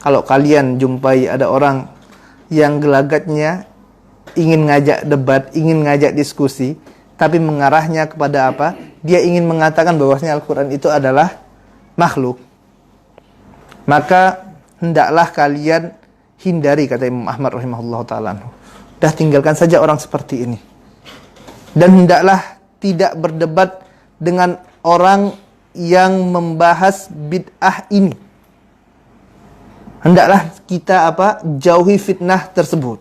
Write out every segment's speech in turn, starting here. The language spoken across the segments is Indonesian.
Kalau kalian jumpai ada orang yang gelagatnya ingin ngajak debat, ingin ngajak diskusi, tapi mengarahnya kepada apa? Dia ingin mengatakan bahwasanya Al-Quran itu adalah makhluk. Maka hendaklah kalian hindari, kata Imam Ahmad rahimahullah ta'ala. Dah tinggalkan saja orang seperti ini. Dan hendaklah tidak berdebat dengan orang yang membahas bid'ah ini. Hendaklah kita jauhi fitnah tersebut.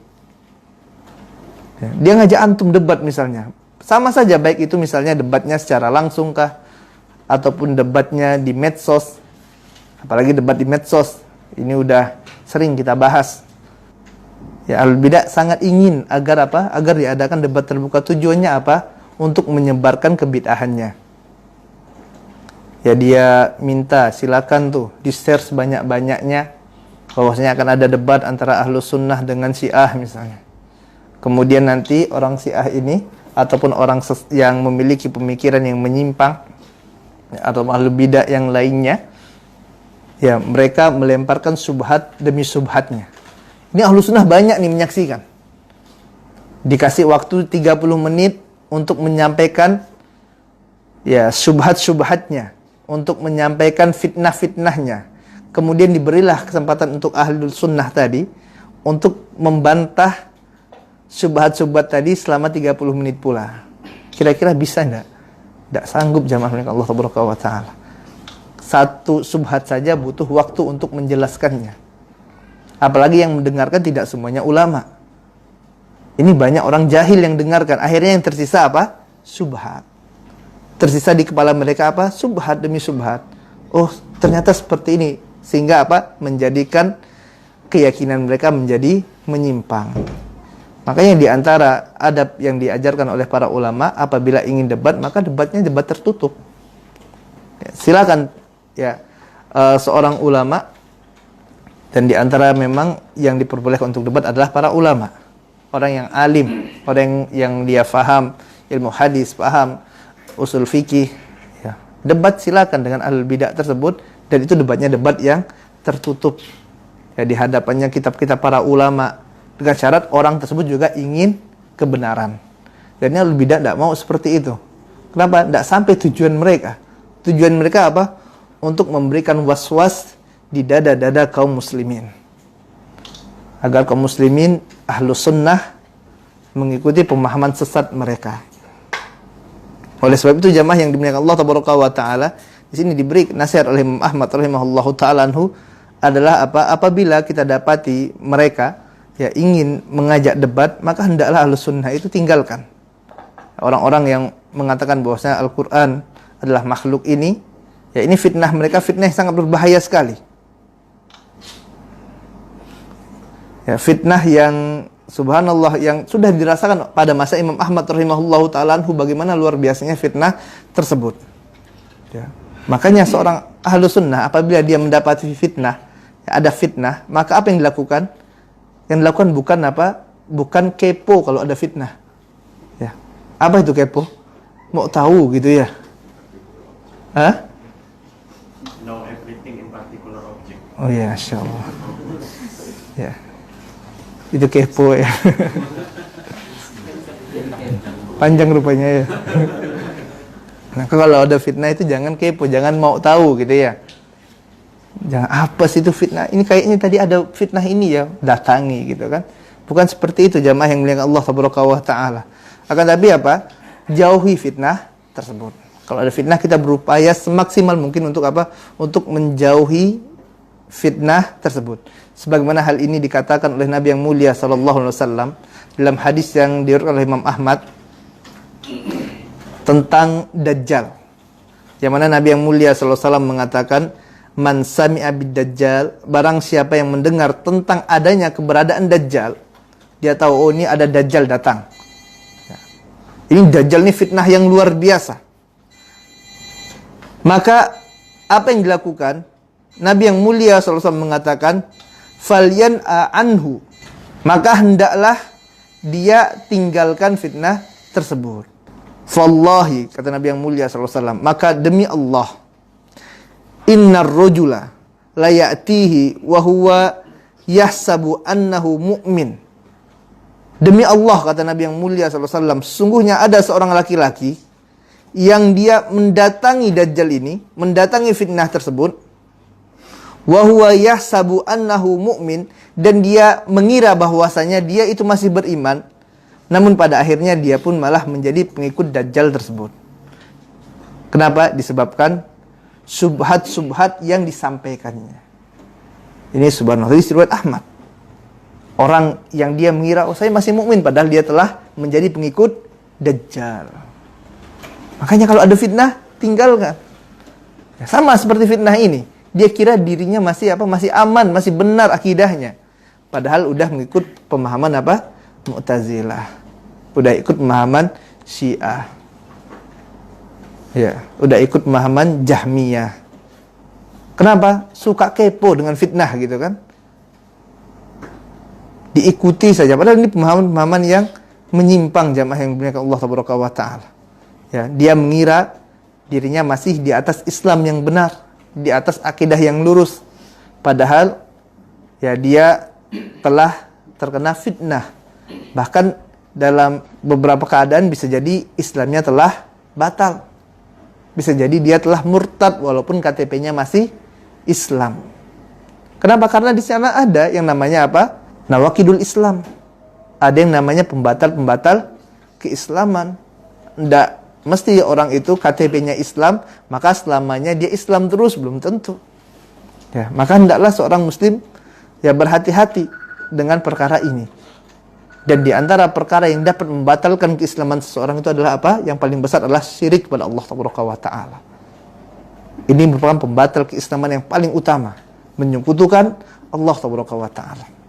Dia ngajak antum debat misalnya. Sama saja, baik itu misalnya debatnya secara langsung kah, ataupun debatnya di medsos. Apalagi debat di medsos. Ini udah sering kita bahas. Ya, Al-Bidah sangat ingin agar agar diadakan debat terbuka. Tujuannya apa? Untuk menyebarkan kebid'ahannya. Ya, dia minta silakan tuh di-share sebanyak-banyaknya bahwasanya akan ada debat antara Ahlus Sunnah dengan Syiah misalnya. Kemudian nanti orang Syiah ini ataupun orang yang memiliki pemikiran yang menyimpang atau Ahlul Bidah yang lainnya, ya mereka melemparkan subhat demi subhatnya. Ini Ahlus Sunnah banyak nih menyaksikan. Dikasih waktu 30 menit untuk menyampaikan ya subhat-subhatnya, untuk menyampaikan fitnah-fitnahnya. Kemudian diberilah kesempatan untuk Ahlul Sunnah tadi untuk membantah subhat-subhat tadi selama 30 menit pula. Kira-kira bisa enggak? Enggak sanggup jamaah Allah Subhanahu wa taala. Satu subhat saja butuh waktu untuk menjelaskannya. Apalagi yang mendengarkan tidak semuanya ulama. Ini banyak orang jahil yang dengarkan. Akhirnya yang tersisa apa? Subhat. Tersisa di kepala mereka apa? Subhat demi subhat. Oh, ternyata seperti ini. Sehingga menjadikan keyakinan mereka menjadi menyimpang. Makanya di antara adab yang diajarkan oleh para ulama, apabila ingin debat, maka debatnya debat tertutup. Ya, silakan ya seorang ulama, dan di antara memang yang diperbolehkan untuk debat adalah para ulama. Orang yang alim, orang yang dia faham ilmu hadis, paham usul fikih, ya. Debat silakan dengan ahlul bidah tersebut. Dan itu debatnya debat yang tertutup. Ya, di hadapannya kitab-kitab para ulama. Dengan syarat orang tersebut juga ingin kebenaran. Dan Ahlul Bidah tidak mau seperti itu. Kenapa? Tidak sampai tujuan mereka. Tujuan mereka apa? Untuk memberikan was-was di dada-dada kaum muslimin. Agar kaum muslimin Ahlus Sunnah mengikuti pemahaman sesat mereka. Oleh sebab itu jamaah yang dimuliakan Allah Taala, di sini diberi nasihat oleh Imam Ahmad rahimahullahu taala anhu adalah apabila kita dapati mereka ya ingin mengajak debat, maka hendaklah Ahlus Sunnah itu tinggalkan. Orang-orang yang mengatakan bahwasanya Al-Qur'an adalah makhluk ini, ya ini fitnah mereka, fitnah yang sangat berbahaya sekali. Ya, fitnah yang subhanallah yang sudah dirasakan pada masa Imam Ahmad rahimahullahu taala anhu, bagaimana luar biasanya fitnah tersebut. Ya. Makanya seorang Ahlus Sunnah apabila dia mendapati fitnah, ya ada fitnah, maka apa yang dilakukan? Yang dilakukan bukan kepo kalau ada fitnah. Ya. Apa itu kepo? Mau tahu gitu ya? Hah? Know everything in particular object. Oh ya, insyaallah. Ya. Itu kepo ya. Panjang rupanya ya. Nah, kalau ada fitnah itu jangan kepo, jangan mau tahu gitu ya. Jangan apa sih itu fitnah? Ini kayaknya tadi ada fitnah ini ya, datangi gitu kan. Bukan seperti itu jamaah yang mulia Allah Subhanahu wa taala. Akan tapi jauhi fitnah tersebut. Kalau ada fitnah kita berupaya semaksimal mungkin untuk Untuk menjauhi fitnah tersebut. Sebagaimana hal ini dikatakan oleh Nabi yang mulia sallallahu alaihi wasallam dalam hadis yang diriwayatkan oleh Imam Ahmad tentang Dajjal. Yang mana Nabi yang mulia sallallahu alaihi wasallam mengatakan, "Man sami'a bid-Dajjal," barang siapa yang mendengar tentang adanya keberadaan Dajjal, dia tahu oh ini ada Dajjal datang. Ya. Ini Dajjal ini fitnah yang luar biasa. Maka apa yang dilakukan? Nabi yang mulia sallallahu alaihi wasallam mengatakan, "Falyan'a anhu." Maka hendaklah dia tinggalkan fitnah tersebut. Wallahi, kata Nabi yang mulia sallallahu alaihi wasallam, maka demi Allah, innar rajula la ya'tihi wa huwa yahsabu annahu mu'min. Demi Allah, kata Nabi yang mulia SAW, sesungguhnya ada seorang laki-laki yang dia mendatangi Dajjal ini, mendatangi fitnah tersebut, wa huwa yahsabu annahu mu'min, dan dia mengira bahwasanya dia itu masih beriman, namun pada akhirnya dia pun malah menjadi pengikut Dajjal tersebut. Kenapa? Disebabkan subhat-subhat yang disampaikannya. Ini subhanallah, hadis riwayat Ahmad. Orang yang dia mengira, oh saya masih mukmin, padahal dia telah menjadi pengikut Dajjal. Makanya kalau ada fitnah, tinggalkan. Ya, sama seperti fitnah ini. Dia kira dirinya masih masih aman, masih benar akidahnya. Padahal udah mengikut pemahaman Mu'tazilah. Udah ikut pemahaman Syiah. Ya, udah ikut pemahaman Jahmiyah. Kenapa? Suka kepo dengan fitnah gitu kan. Diikuti saja, padahal ini pemahaman-pemahaman yang menyimpang, jamaah yang dimuliakan Allah tabaraka wa taala. Ya, dia mengira dirinya masih di atas Islam yang benar, di atas akidah yang lurus. Padahal ya dia telah terkena fitnah. Bahkan dalam beberapa keadaan bisa jadi Islamnya telah batal. Bisa jadi dia telah murtad walaupun KTP-nya masih Islam. Kenapa? Karena di sana ada yang namanya Nawakidul Islam. Ada yang namanya pembatal-pembatal keislaman. Tidak mesti orang itu KTP-nya Islam, maka selamanya dia Islam terus, belum tentu. Ya, maka hendaklah seorang muslim ya berhati-hati dengan perkara ini. Dan di antara perkara yang dapat membatalkan keislaman seseorang itu adalah Yang paling besar adalah syirik kepada Allah Taala. Ini merupakan pembatal keislaman yang paling utama, menyekutukan Allah Taala.